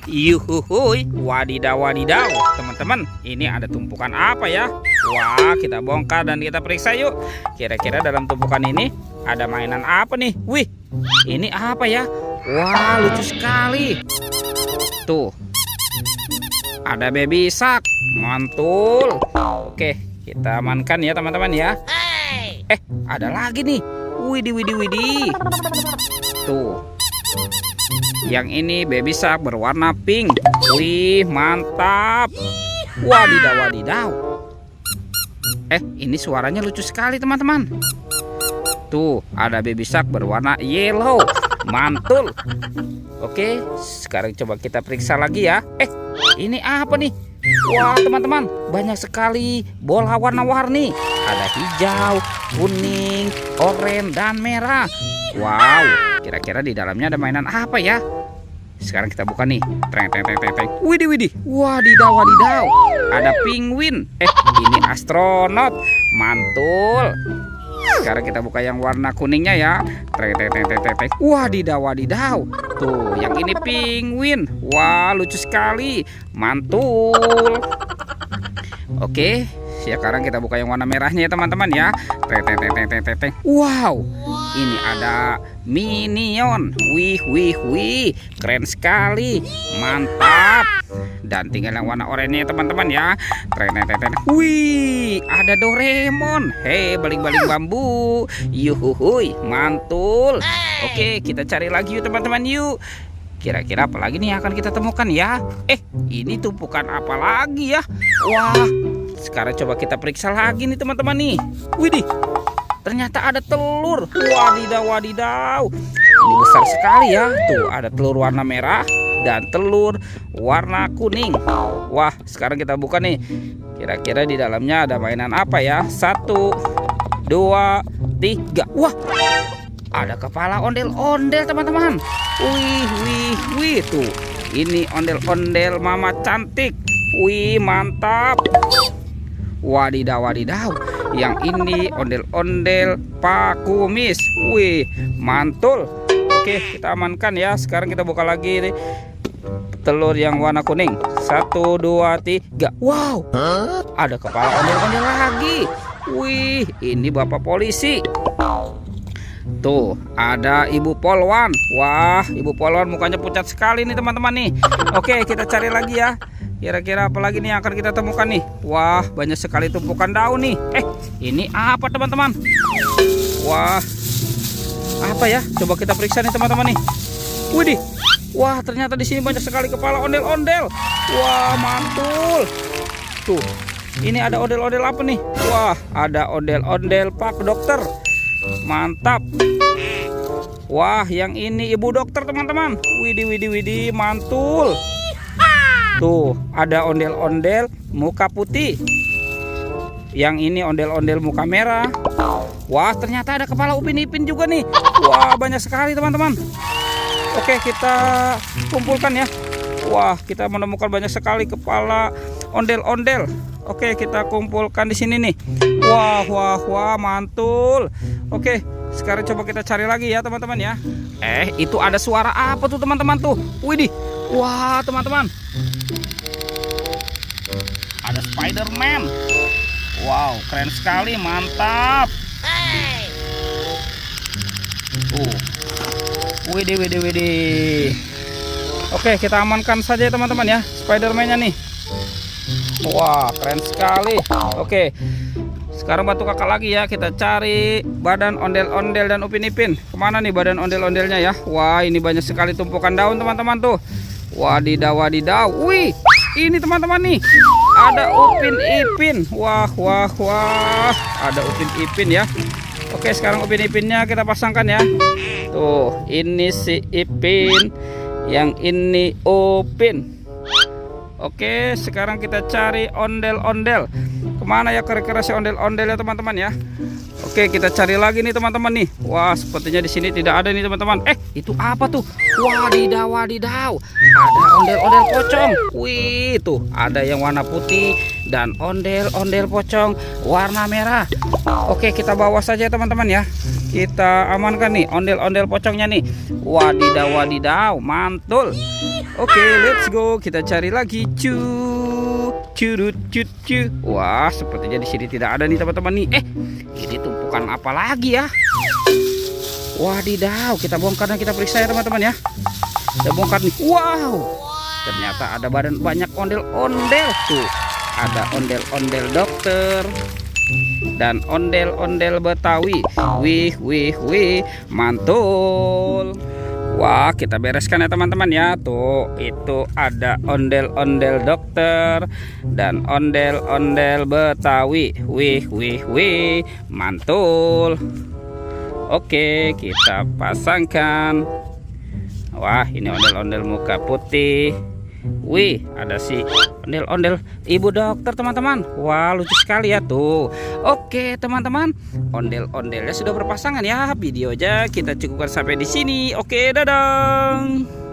Yuhuhuy, wadidaw wadidaw. Teman-teman, ini ada tumpukan apa ya? Wah, kita bongkar dan kita periksa yuk. Kira-kira dalam tumpukan ini ada mainan apa nih? Wih, ini apa ya? Wah, lucu sekali. Tuh, ada baby shark, mantul. Oke, kita amankan ya teman-teman ya. Ada lagi nih. Widih, widih, widih. Tuh, yang ini baby shark berwarna pink. Wih, mantap. Wadidaw, wadidaw. Ini suaranya lucu sekali teman-teman. Tuh, ada baby shark berwarna yellow. Mantul. Oke, sekarang coba kita periksa lagi ya. Ini apa nih? Wah, teman-teman, banyak sekali bola warna-warni. Ada hijau, kuning, oranye, dan merah. Wow, kira-kira di dalamnya ada mainan apa ya? Sekarang kita buka nih. Treng, treng, treng, treng, treng. Widih, widih. Wadidaw, wadidaw. Ada penguin. Ini astronot. Mantul. Sekarang kita buka yang warna kuningnya ya. Treng, treng, treng, treng, treng. Wadidaw, wadidaw. Tuh, yang ini penguin. Wah, lucu sekali. Mantul. Oke, sekarang kita buka yang warna merahnya ya teman-teman ya. Treng, treng, treng, treng, treng, treng. Wow, ini ada minion. Wih, wih, wih. Keren sekali. Mantap. Dan tinggal yang warna oranye ya teman-teman ya. Treng, treng, treng, treng. Wih, ada Doraemon. Hei, baling-baling bambu. Yuhuhuy, mantul. Oke, kita cari lagi yuk teman-teman yuk. Kira-kira apa lagi nih yang akan kita temukan ya? Ini tumpukan apa lagi ya? Wah, sekarang coba kita periksa lagi nih teman-teman nih. Widih, ternyata ada telur. Wadidaw, wadidaw. Ini besar sekali ya. Tuh, ada telur warna merah dan telur warna kuning. Wah, sekarang kita buka nih. Kira-kira di dalamnya ada mainan apa ya? 1, 2, 3. Wah, ada kepala ondel-ondel teman-teman. Wih, wih, wih. Tuh, ini ondel-ondel mama cantik. Wih, mantap. Wadidaw, wadidaw. Yang ini ondel-ondel Pak Kumis. Wih, mantul. Oke, kita amankan ya. Sekarang kita buka lagi nih. Telur yang warna kuning. 1, 2, 3. Wow, ada kepala ondel-ondel lagi. Wih, ini bapak polisi. Tuh, ada ibu polwan. Wah, ibu polwan mukanya pucat sekali nih teman-teman nih. Oke, kita cari lagi ya. Kira-kira apa lagi nih yang akan kita temukan nih? Wah, banyak sekali tumpukan daun nih. Ini apa teman-teman? Wah, apa ya? Coba kita periksa nih teman-teman nih. Widih. Wah, ternyata di sini banyak sekali kepala ondel-ondel. Wah, mantul. Tuh, ini ada ondel-ondel apa nih? Wah, ada ondel-ondel Pak Dokter. Mantap. Wah, yang ini ibu dokter teman-teman. Widih, widih, widih, mantul. Tuh, ada ondel-ondel muka putih. Yang ini ondel-ondel muka merah. Wah, ternyata ada kepala Upin Ipin juga nih. Wah, banyak sekali teman-teman. Oke, kita kumpulkan ya. Wah, kita menemukan banyak sekali kepala ondel-ondel. Oke, kita kumpulkan di sini nih. Wah, wah, wah, mantul. Oke, sekarang coba kita cari lagi ya teman-teman ya. Itu ada suara apa tuh teman-teman tuh? Widih. Wah, teman-teman, ada Spider-Man. Wow, keren sekali, mantap. Widih, widih, widih. Oke, kita amankan saja teman-teman ya Spider-Man-nya nih. Wah, keren sekali. Oke, sekarang bantu kakak lagi ya. Kita cari badan ondel-ondel dan Upin Ipin. Kemana nih badan ondel-ondelnya ya? Wah, ini banyak sekali tumpukan daun teman-teman tuh. Wadidaw, wadidaw. Wih, ini teman-teman nih, ada Upin Ipin. Wah, wah, wah, ada Upin Ipin ya. Oke, sekarang Upin Ipinnya kita pasangkan ya. Tuh, ini si Ipin, yang ini Upin. Oke, sekarang kita cari ondel-ondel. Kemana ya kira-kira si ondel-ondel ya teman-teman ya? Oke, kita cari lagi nih teman-teman nih. Wah, sepertinya di sini tidak ada nih teman-teman. Itu apa tuh? Wadidaw, wadidaw. Ada ondel-ondel pocong. Wih, tuh ada yang warna putih dan ondel-ondel pocong warna merah. Oke, kita bawa saja teman-teman ya. kita amankan nih ondel-ondel pocongnya nih. Wadidaw wadidaw, mantul. Oke, let's go. Kita cari lagi. Curut. Wah, sepertinya di sini tidak ada nih teman-teman nih. Ini tumpukan apa lagi ya? Wadidaw, kita bongkar dan kita periksa ya teman-teman ya. Kita bongkar nih. Wow, ternyata ada banyak ondel-ondel tuh. Ada ondel-ondel dokter dan ondel-ondel Betawi. Wih, mantul. Wah, kita bereskan ya teman-teman ya. Tuh, itu ada ondel-ondel dokter dan ondel-ondel Betawi. Wih, mantul. Oke, kita pasangkan. Wah, ini ondel-ondel muka putih. Wih, ada si ondel-ondel ibu dokter teman-teman. Wah, lucu sekali ya tuh. Oke teman-teman, ondel-ondelnya sudah berpasangan ya. Video aja kita cukupkan sampai di sini. Oke, dadah.